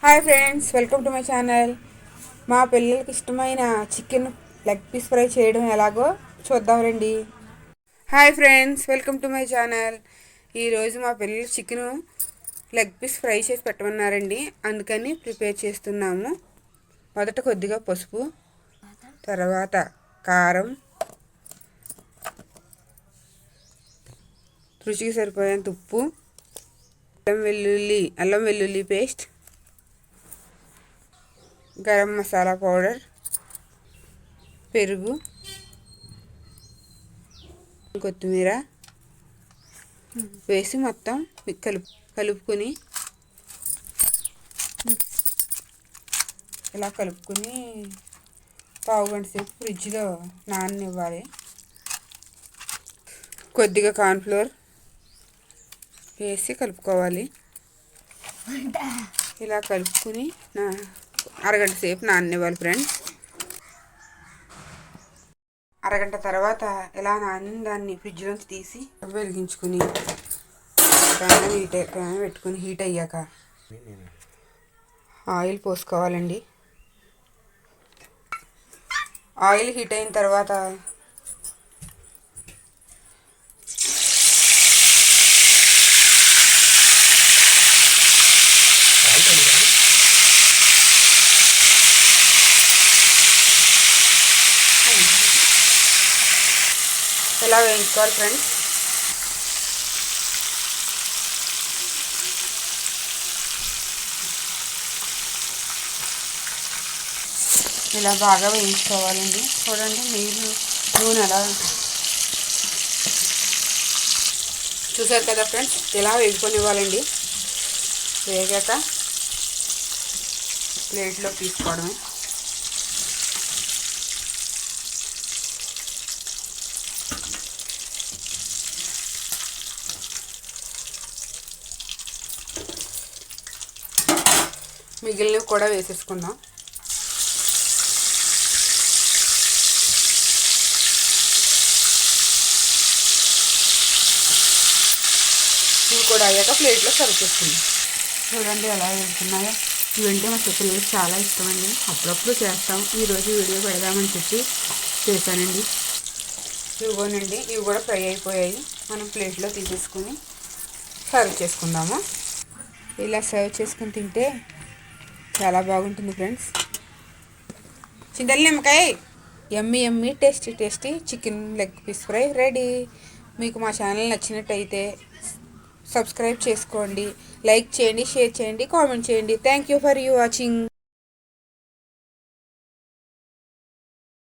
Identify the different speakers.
Speaker 1: Hi friends, welcome to my channel. మా పిల్లలకి ఇష్టమైన చికెన్ లెగ్ పీస్ ఫ్రై చేయడం ఎలాగో చూద్దాం రండి. Hi friends, welcome to my channel. ఈరోజు మా పిల్లలు చికెన్ లెగ్ పీస్ ఫ్రై చేసి పెట్టమన్నారండి, అందుకని ప్రిపేర్ చేస్తున్నాము. మొదట కొద్దిగా పసుపు, తర్వాత కారం, రుచికి సరిపోయేంత ఉప్పు, అల్లం వెల్లుల్లి పేస్ట్, గరం మసాలా పౌడర్, పెరుగు, కొత్తిమీర వేసి మొత్తం కలుపుకొని ఇలా కలుపుకొని పావు గంట సేపు ఫ్రిడ్జ్లో నాననివ్వాలి. కొద్దిగా కార్న్ఫ్లోర్ వేసి కలుపుకోవాలి. ఇలా కలుపుకొని అరగంట సేపు నాననివ్వాలి ఫ్రెండ్స్. అరగంట తర్వాత ఇలా నానిన దాన్ని ఫ్రిడ్జ్లోంచి తీసి వెలిగించుకుని ప్యాన్ పెట్టుకుని హీట్ అయ్యాక ఆయిల్ పోసుకోవాలండి. ఆయిల్ హీట్ అయిన తర్వాత ఇలా వేయించుకోవాలి ఫ్రెండ్స్. ఇలా బాగా వేయించుకోవాలండి. చూడండి నూనె ఎలా చూసారు కదా ఫ్రెండ్స్, ఇలా వేసుకొనివ్వాలండి. వేగాక ప్లేట్లో తీసుకోవడమే. మిగిలినవి కూడా వేసేసుకుందాం. ఇవి కూడా అయ్యాక ప్లేట్లో సర్వ్ చేసుకుందాం. చూడండి ఎలా వెళ్తున్నాయో. ఇవంటే మా పిల్లలకి చాలా ఇష్టం అండి, అప్పుడప్పుడు చేస్తాం. ఈరోజు వీడియో పెడదామని చెప్పి చేశానండి. ఇవిగోనండి, ఇవి కూడా ఫ్రై అయిపోయాయి. మనం ప్లేట్లో తీసేసుకుని సర్వ్ చేసుకుందాము. ఇలా సర్వ్ చేసుకుని తింటే చాలా బాగుంటుంది ఫ్రెండ్స్. చింతలు నిమ్మకాయ yummy tasty chicken leg piece fry ready. మీకు మా ఛానల్ నచ్చినట్టయితే సబ్స్క్రైబ్ చేసుకోండి, లైక్ చేయండి, షేర్ చేయండి, కామెంట్ చేయండి. Thank you for watching.